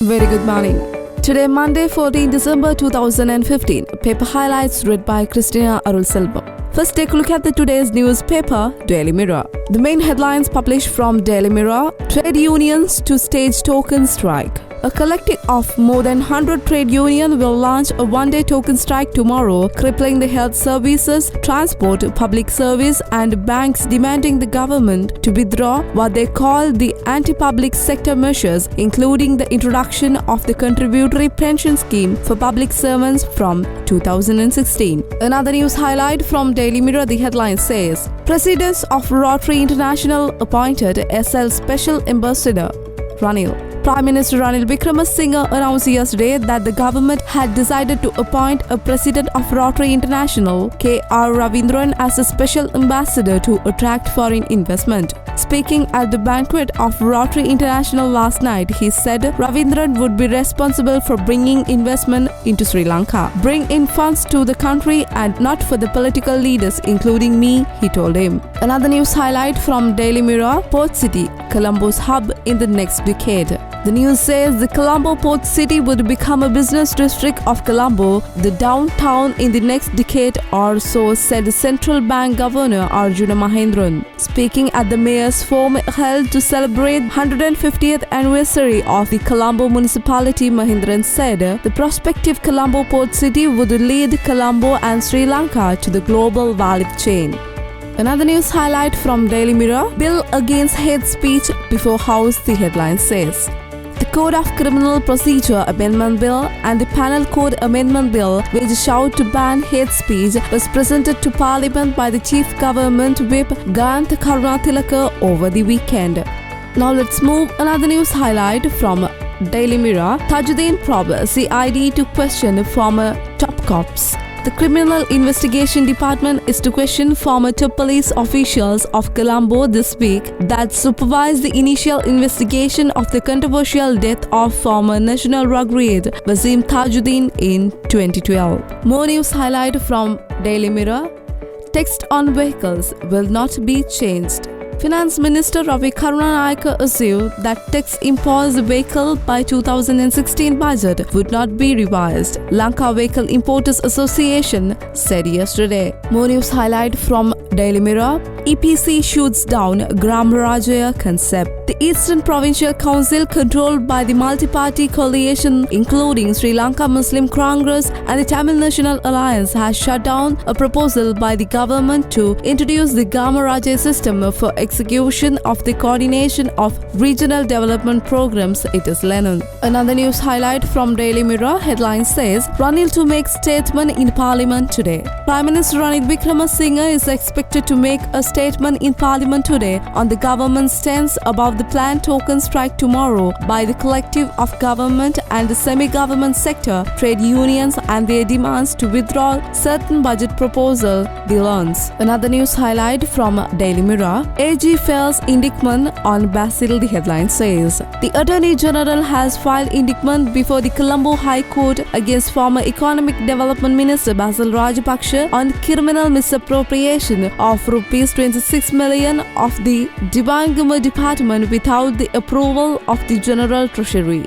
Very good morning. Today, Monday, 14 December 2015. Paper highlights read by Christina Arulselvam. First, take a look at today's newspaper, Daily Mirror. The main headlines published from Daily Mirror: Trade unions to stage token strike. A collective of more than 100 trade unions will launch a one-day token strike tomorrow, crippling the health services, transport, public service and banks, demanding the government to withdraw what they call the anti-public sector measures, including the introduction of the contributory pension scheme for public servants from 2016. Another news highlight from Daily Mirror, the headline says, President of Rotary International appointed SL Special Ambassador Ranil. Prime Minister Ranil Wickremesinghe announced yesterday that the government had decided to appoint a president of Rotary International, K.R. Ravindran, as a special ambassador to attract foreign investment. Speaking at the banquet of Rotary International last night, he said Ravindran would be responsible for bringing investment into Sri Lanka, bring in funds to the country and not for the political leaders, including me, he told him. Another news highlight from Daily Mirror, Port City, Colombo's hub in the next decade. The news says the Colombo Port City would become a business district of Colombo, the downtown, in the next decade or so, said the Central Bank Governor Arjuna Mahendran. Speaking at the Mayor's Forum held to celebrate 150th anniversary of the Colombo municipality, Mahendran said the prospective Colombo Port City would lead Colombo and Sri Lanka to the global value chain. Another news highlight from Daily Mirror, Bill Against Hate Speech Before House, the headline says. The Code of Criminal Procedure Amendment Bill and the Penal Code Amendment Bill, which sought to ban hate speech, was presented to Parliament by the Chief Government Whip Gant Karunatilaka over the weekend. Now let's move another news highlight from Daily Mirror. Tajuddin probes CID to question former top cops. The Criminal Investigation Department is to question former top police officials of Colombo this week that supervised the initial investigation of the controversial death of former National Brigade Wasim Tajuddin in 2012. More news highlight from Daily Mirror. Text on vehicles will not be changed. Finance Minister Ravi Karunanayake assured that tax imposed vehicle by 2016 budget would not be revised, Lanka Vehicle Importers Association said yesterday. More news highlight from Daily Mirror. EPC shoots down Gram Rajaya concept. The Eastern Provincial Council, controlled by the multi-party coalition including Sri Lanka Muslim Congress and the Tamil National Alliance, has shut down a proposal by the government to introduce the Gram Rajaya system for execution of the coordination of regional development programs, it is Lennon. Another news highlight from Daily Mirror, headline says, Ranil to make statement in Parliament today. Prime Minister Ranil Wickremesinghe is expected to make a statement in Parliament today on the government's stance about the planned token strike tomorrow by the collective of government and the semi-government sector, trade unions and their demands to withdraw certain budget proposal, the loans. Another news highlight from Daily Mirror, AG fails indictment on Basil, the headline says. The Attorney General has filed indictment before the Colombo High Court against former Economic Development Minister Basil Rajapaksa on criminal misappropriation of Rs 26 million of the Devangama Department without the approval of the General Treasury.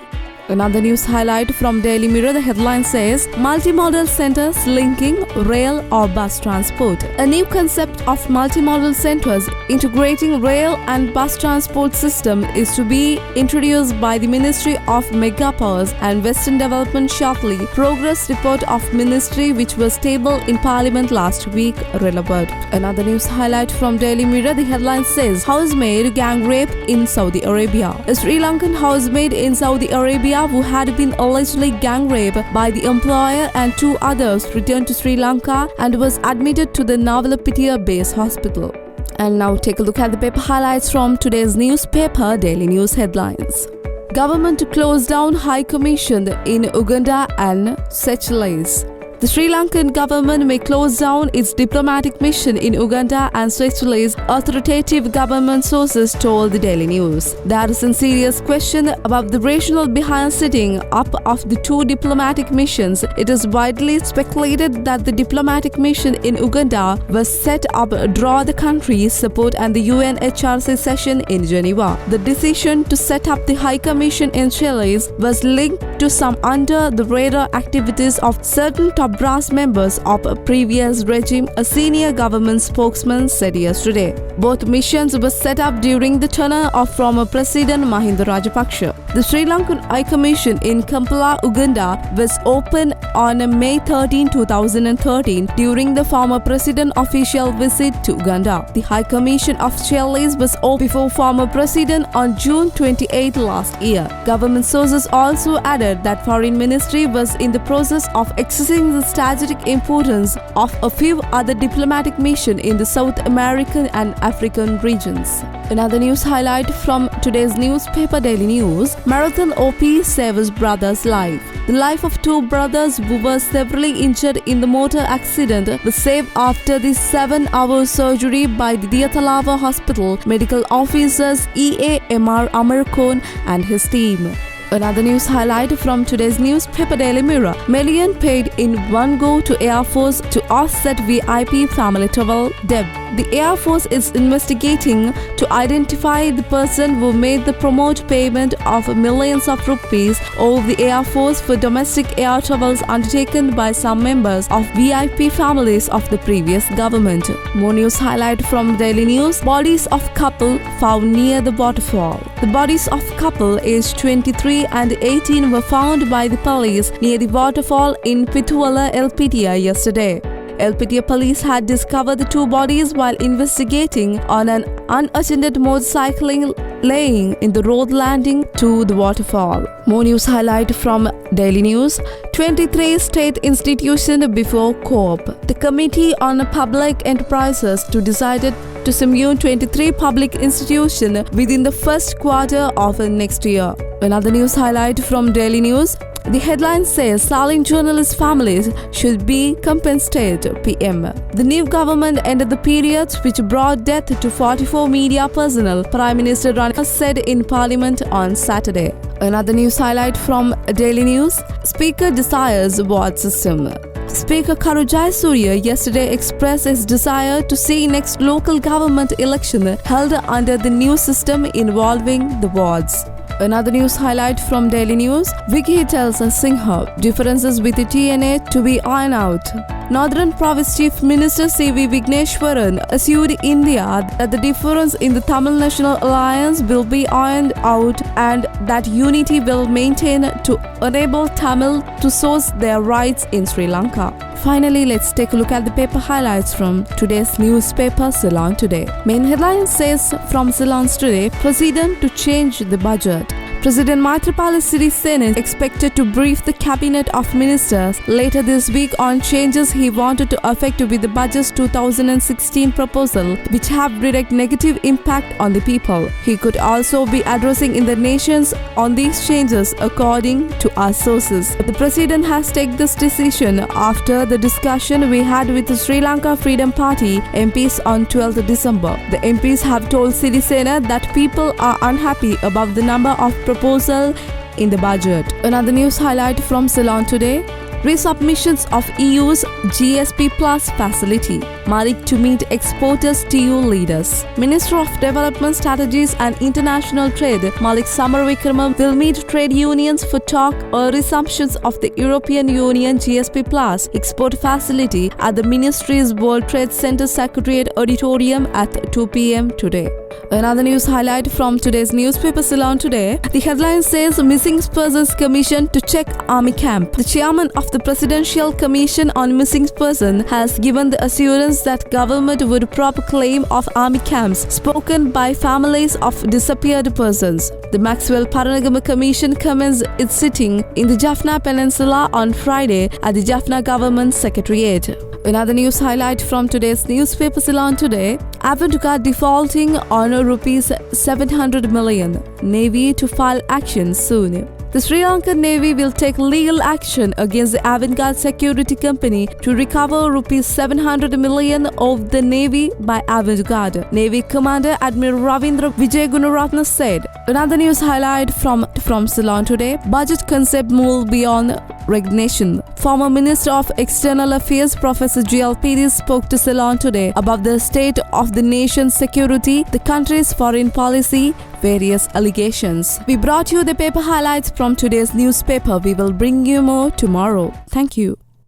Another news highlight from Daily Mirror, the headline says, Multimodal centers linking rail or bus transport. A new concept of multimodal centers integrating rail and bus transport system is to be introduced by the Ministry of Megapowers and Western Development shortly. Progress report of Ministry, which was tabled in Parliament last week, relevant. Another news highlight from Daily Mirror, the headline says, Housemaid gang rape in Saudi Arabia. A Sri Lankan housemaid in Saudi Arabia who had been allegedly gang raped by the employer and two others returned to Sri Lanka and was admitted to the Navalapitiya base hospital. And now take a look at the paper highlights from today's newspaper, Daily News headlines. Government to close down High Commission in Uganda and Seychelles. The Sri Lankan government may close down its diplomatic mission in Uganda and Seychelles, authoritative government sources told the Daily News. There is a serious question about the rationale behind setting up of the two diplomatic missions. It is widely speculated that the diplomatic mission in Uganda was set up to draw the country's support and the UNHRC session in Geneva. The decision to set up the High Commission in Seychelles was linked to some under-the-radar activities of certain top brass members of a previous regime, a senior government spokesman said yesterday. Both missions were set up during the tenure of former President Mahinda Rajapaksa. The Sri Lankan High Commission in Kampala, Uganda was opened on May 13, 2013 during the former president's official visit to Uganda. The High Commission of Seychelles was opened before former president on June 28 last year. Government sources also added that Foreign Ministry was in the process of assessing the strategic importance of a few other diplomatic missions in the South American and African regions. Another news highlight from today's newspaper Daily News: Marathon OP saves brother's life. The life of two brothers who were severely injured in the motor accident was saved after the 7-hour surgery by the Athavan Hospital medical officers EAMR Amarkon and his team. Another news highlight from today's newspaper Daily Mirror: million paid in one go to Air Force to offset VIP family travel debt. The Air Force is investigating to identify the person who made the promote payment of millions of rupees over the Air Force for domestic air travels undertaken by some members of VIP families of the previous government. More news highlight from Daily News: bodies of couple found near the waterfall. The bodies of couple aged 23 and 18 were found by the police near the waterfall in Pithuwala, Elpitiya yesterday. Elpitiya police had discovered the two bodies while investigating on an unattended motorcycling laying in the road landing to the waterfall. More news highlight from Daily News: 23 state institutions before COP. The Committee on Public Enterprises decided to subsume 23 public institutions within the first quarter of next year. Another news highlight from Daily News: the headline says Saling journalist families should be compensated, PM. The new government ended the period which brought death to 44 media personnel, Prime Minister Ranil said in Parliament on Saturday. Another news highlight from Daily News: Speaker desires ward system. Speaker Karu Jayasuriya yesterday expressed his desire to see next local government election held under the new system involving the wards. Another news highlight from Daily News: Vicky tells Singha differences with the TNA to be ironed out. Northern Province Chief Minister C.V. Vigneshwaran assured India that the difference in the Tamil National Alliance will be ironed out and that unity will maintain to enable Tamil to source their rights in Sri Lanka. Finally, let's take a look at the paper highlights from today's newspaper Ceylon Today. Main headline says from Ceylon Today: President to change the budget. President Maithripala Sirisena is expected to brief the cabinet of ministers later this week on changes he wanted to effect with the budget's 2016 proposal, which have direct negative impact on the people. He could also be addressing in the nations on these changes, according to our sources. The president has taken this decision after the discussion we had with the Sri Lanka Freedom Party MPs on 12th December. The MPs have told Sirisena that people are unhappy about the number of proposal in the budget. Another news highlight from Ceylon Today: resubmissions of EU's GSP Plus facility. Malik to meet exporters TU leaders. Minister of Development Strategies and International Trade Malik Samarvikrama will meet trade unions for talk or resumptions of the European Union GSP Plus export facility at the Ministry's World Trade Center Secretariat Auditorium at 2 p.m. today. Another news highlight from today's newspaper Ceylon Today: the headline says Missing Persons Commission to check army camp. The chairman of the Presidential Commission on Missing Persons has given the assurance that government would prop claim of army camps spoken by families of disappeared persons. The Maxwell Paranagama Commission commenced its sitting in the Jaffna Peninsula on Friday at the Jaffna Government Secretariat. Another news highlight from today's newspaper Ceylon Today: Avantika defaulting on rupees 700 million. Navy to file action soon. The Sri Lankan Navy will take legal action against the Athavan security company to recover rupees 700 million of the Navy by Athavan. Navy Commander Admiral Ravindra Vijay Gunaratne said. Another news highlight from Ceylon today: budget concept move beyond recognition. Former Minister of External Affairs Professor GLPD spoke to Ceylon today about the state of the nation's security, the country's foreign policy, various allegations. We brought you the paper highlights from today's newspaper. We will bring you more tomorrow. Thank you.